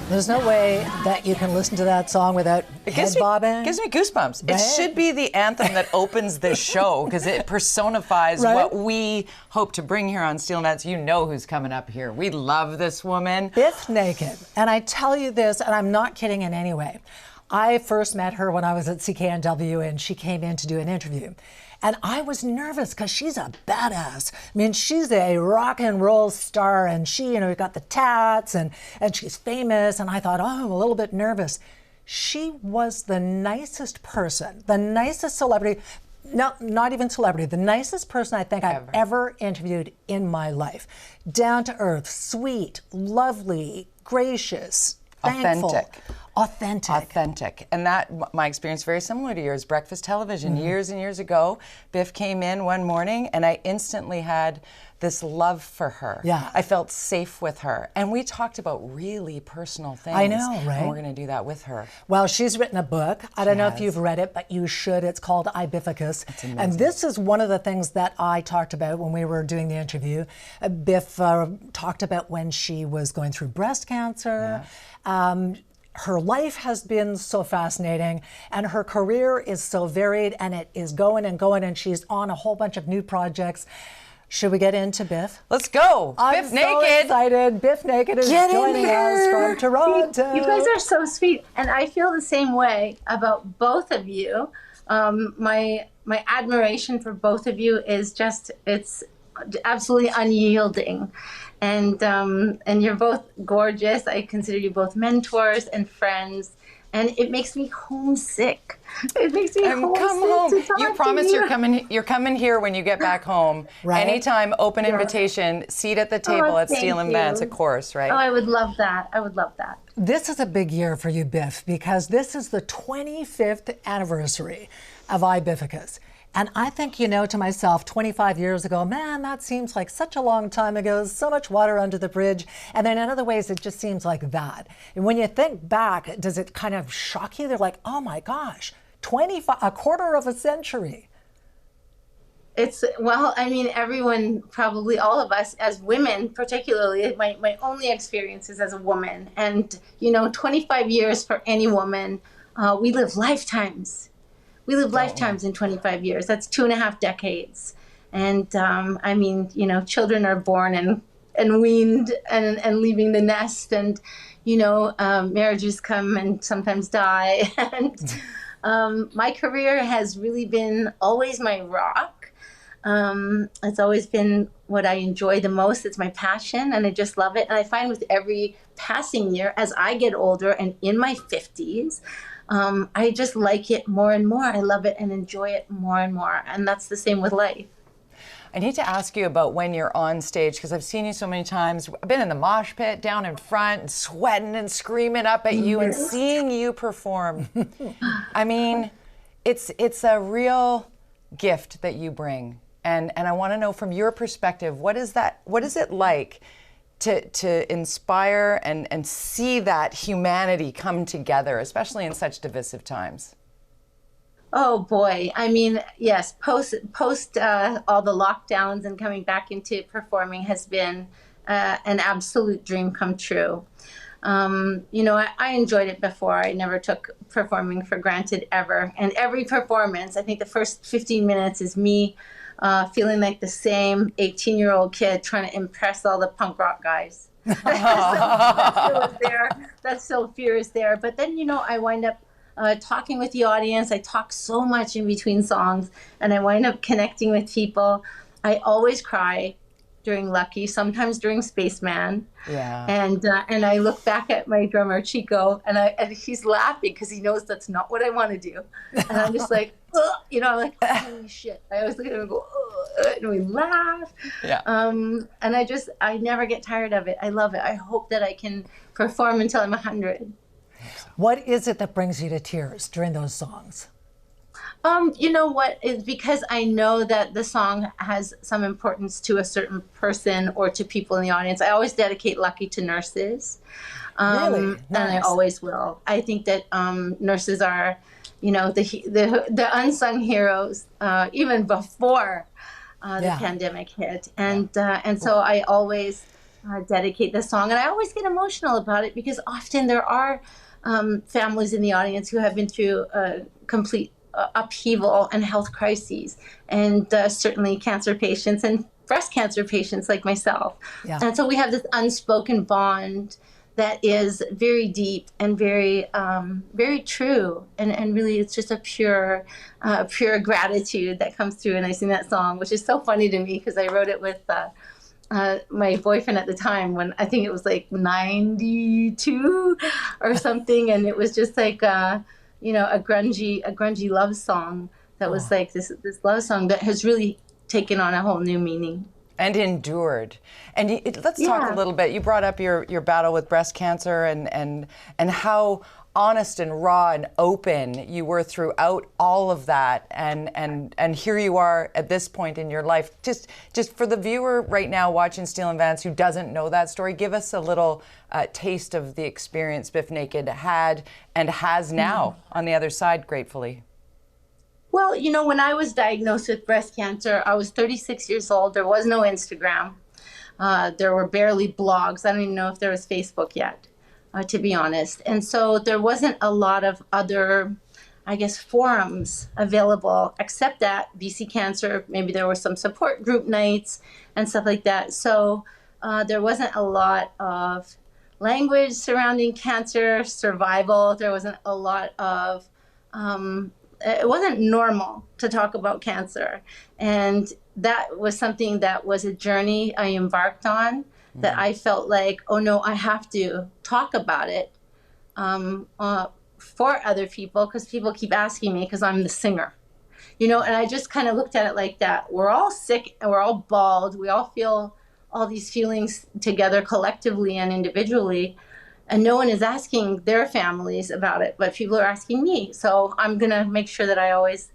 There's no way that you can listen to that song without head bobbing. It gives me goosebumps. Right? It should be the anthem that opens this show because it personifies what we hope to bring here on Steel Nuts. You know who's coming up here. We love this woman. Bif Naked. And I tell you this, and I'm not kidding in any way. I first met her when I was at CKNW, and she came in to do an interview. And I was nervous because she's a badass. I mean, she's a rock and roll star, and she, got the tats, and she's famous. And I thought, oh, I'm a little bit nervous. She was the nicest person, the nicest celebrity. No, not even celebrity. The nicest person I think I've ever interviewed in my life. Down to earth, sweet, lovely, gracious, thankful. Authentic. And that, my experience, very similar to yours. Breakfast television, years and years ago, Biff came in one morning and I instantly had this love for her. Yeah. I felt safe with her. And we talked about really personal things. I know, right? And we're going to do that with her. Well, she's written a book. I don't know if you've read it, but you should. It's called BIFICUS. It's amazing. And this is one of the things that I talked about when we were doing the interview. Biff talked about when she was going through breast cancer. Yeah. Her life has been so fascinating, and her career is so varied, and it is going and going, and she's on a whole bunch of new projects. Should we get into Biff? Let's go. I'm Bif so Naked. Excited. Bif Naked is joining us from Toronto. You guys are so sweet, and I feel the same way about both of you. My admiration for both of you is just, it's absolutely unyielding. And you're both gorgeous. I consider you both mentors and friends. And it makes me homesick. It makes me homesick. Come home. To talk You promise to you're coming here when you get back home. Right. Anytime, open invitation, seat at the table at Steel and Vance, of course, right? Oh, I would love that. I would love that. This is a big year for you, Biff, because this is the 25th anniversary of BIFICUS. And I think, to myself, 25 years ago, man, that seems like such a long time ago, so much water under the bridge. And then in other ways, it just seems like that. And when you think back, does it kind of shock you? They're like, oh my gosh, a quarter of a century. Well, I mean, everyone, probably all of us as women, particularly, my only experiences as a woman. And, 25 years for any woman, we live lifetimes. We live lifetimes in 25 years. That's 2.5 decades. And I mean, children are born and weaned and leaving the nest, and, marriages come and sometimes die. And my career has really been always my rock. It's always been what I enjoy the most. It's my passion, and I just love it. And I find with every passing year, as I get older and in my 50s, I just like it more and more. I love it and enjoy it more and more. And that's the same with life. I need to ask you about when you're on stage, because I've seen you so many times. I've been in the mosh pit, down in front, and sweating and screaming up at you and seeing you perform. I mean, it's a real gift that you bring. And I want to know from your perspective, what is it like to inspire and see that humanity come together, especially in such divisive times? Oh boy, I mean, yes, post all the lockdowns and coming back into performing has been an absolute dream come true. I enjoyed it before. I never took performing for granted ever. And every performance, I think the first 15 minutes is me feeling like the same 18-year-old kid trying to impress all the punk rock guys. That still fear is there. But then, I wind up talking with the audience. I talk so much in between songs, and I wind up connecting with people. I always cry during Lucky, sometimes during Spaceman. Yeah. And I look back at my drummer Chico, and he's laughing because he knows that's not what I want to do. And I'm just like, I'm like, holy shit. I always look at him and go, and we laugh. Yeah. And I never get tired of it. I love it. I hope that I can perform until I'm 100. What is it that brings you to tears during those songs? You know what? It's because I know that the song has some importance to a certain person or to people in the audience. I always dedicate Lucky to nurses. Really? Nice. And I always will. I think that nurses are, the unsung heroes, even before the pandemic hit. And so I always dedicate this song. And I always get emotional about it because often there are families in the audience who have been through a complete upheaval and health crises, and certainly cancer patients and breast cancer patients like myself. Yeah. And so we have this unspoken bond that is very deep and very, very true. And really, it's just a pure gratitude that comes through. And I sing that song, which is so funny to me because I wrote it with my boyfriend at the time, when I think it was like 92 or something. And it was just like, a grungy love song that was like this love song that has really taken on a whole new meaning. And endured. And let's talk a little bit. You brought up your battle with breast cancer and how honest and raw and open you were throughout all of that. And here you are at this point in your life. Just for the viewer right now watching Steele and Vance who doesn't know that story, give us a little taste of the experience Bif Naked had and has now on the other side, gratefully. Well, when I was diagnosed with breast cancer, I was 36 years old. There was no Instagram. There were barely blogs. I don't even know if there was Facebook yet, to be honest. And so there wasn't a lot of other, I guess, forums available, except at BC Cancer. Maybe there were some support group nights and stuff like that. So there wasn't a lot of language surrounding cancer survival. There wasn't a lot of it wasn't normal to talk about cancer. And that was something that was a journey I embarked on, that I felt like, oh no, I have to talk about it for other people, because people keep asking me, because I'm the singer. And I just kind of looked at it like that. We're all sick and we're all bald. We all feel all these feelings together collectively and individually. And no one is asking their families about it, but people are asking me. So I'm going to make sure that I always,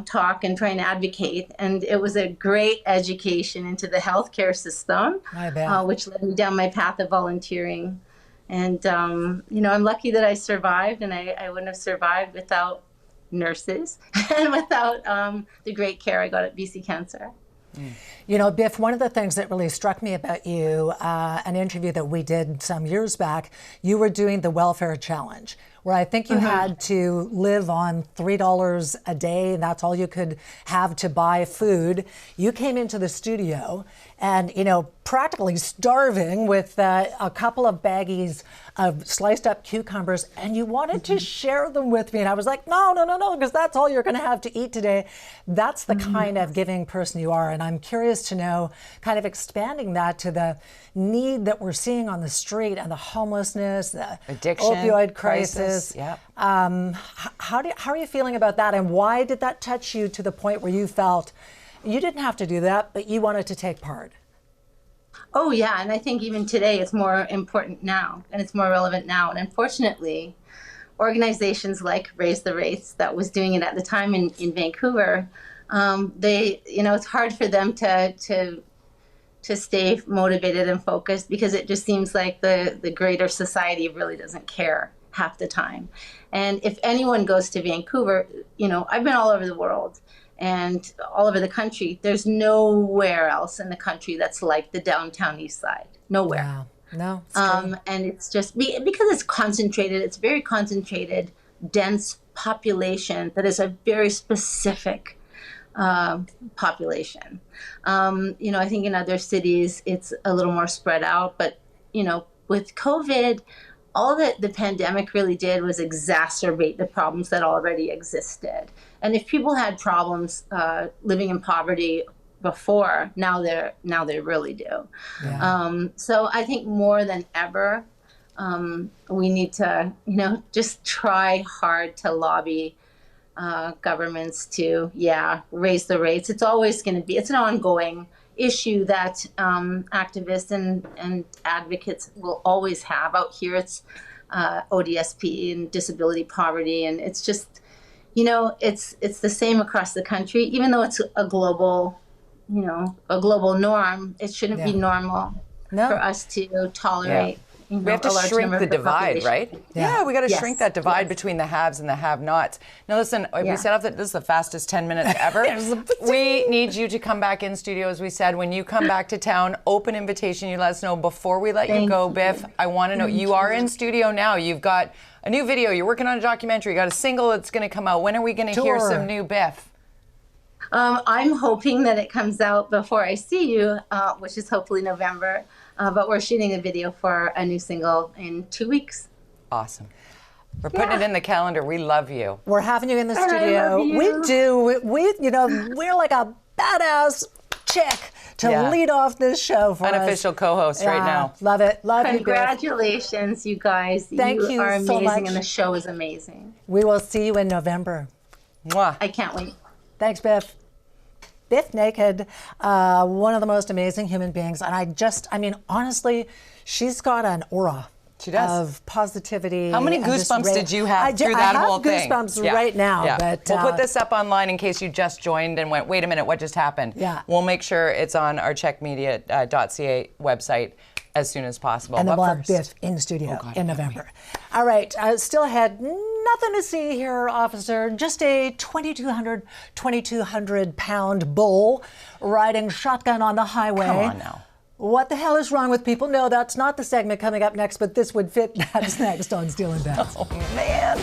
talk and try and advocate. And it was a great education into the healthcare system, which led me down my path of volunteering. And, I'm lucky that I survived, and I wouldn't have survived without nurses and without the great care I got at BC Cancer. Biff, one of the things that really struck me about you, an interview that we did some years back, you were doing the welfare challenge, where I think you had to live on $3 a day, and that's all you could have to buy food. You came into the studio and, practically starving with a couple of baggies of sliced up cucumbers, and you wanted to share them with me. And I was like, no, because that's all you're going to have to eat today. That's the kind of giving person you are. And I'm curious to know, kind of expanding that to the need that we're seeing on the street and the homelessness, the addiction, opioid crisis. Yep. How are you feeling about that? And why did that touch you to the point where you felt you didn't have to do that, but you wanted to take part? Oh, yeah. And I think even today it's more important now, and it's more relevant now. And unfortunately, organizations like Raise the Rates, that was doing it at the time in Vancouver, it's hard for them to stay motivated and focused, because it just seems like the greater society really doesn't care half the time. And if anyone goes to Vancouver, I've been all over the world and all over the country. There's nowhere else in the country that's like the downtown east side. Nowhere. Wow. No. And it's just because it's concentrated. It's very concentrated, dense population that is a very specific population. I think in other cities it's a little more spread out, but with COVID, all that the pandemic really did was exacerbate the problems that already existed. And if people had problems living in poverty before, now they really do. Yeah. So I think more than ever, we need to, just try hard to lobby governments to, raise the rates. It's always going to be, it's an ongoing issue that activists and advocates will always have. Out here, it's ODSP and disability poverty, and it's just, it's the same across the country. Even though it's a global norm, it shouldn't be normal for us to tolerate you know, We have to a large shrink number the of the divide, population. right? Yeah, we got to Yes, shrink that divide yes. between the haves and the have-nots. Now, listen, we Yeah. set up that this is the fastest 10 minutes ever. We need you to come back in studio, as we said. When you come back to town, open invitation. You let us know before we let you Thank go, you. Biff. I want to know, you are in studio now. You've got a new video. You're working on a documentary. You got a single that's going to come out. When are we going to hear Tour. some new Biff? I'm hoping that it comes out before I see you, which is hopefully November. But we're shooting a video for a new single in 2 weeks. Awesome. We're putting it in the calendar. We love you. We're having you in the I studio. love you. We do. You know, we're like a badass chick to Yeah. lead off this show for Unofficial us. co-host right now. Love it. Love you, Biff. Congratulations, you guys. Thank you are so amazing, much. and the show is amazing. We will see you in November. Mwah. I can't wait. Thanks, Biff. Bif Naked, one of the most amazing human beings. And I mean, honestly, she's got an aura. She does. Of positivity. How many and just goosebumps did you have through that whole thing? I have goosebumps right now. Yeah. But, we'll put this up online in case you just joined and went, wait a minute, what just happened? Yeah. We'll make sure it's on our CHEKmedia.ca website as soon as possible. And then But we'll have first- Biff in studio Oh, God, I in can't November. All right, still ahead. Nothing to see here, officer. Just a 2,200 pound bull riding shotgun on the highway. Come on now. What the hell is wrong with people? No, that's not the segment coming up next, but this would fit. That's next on Steel and Beth. Oh, man.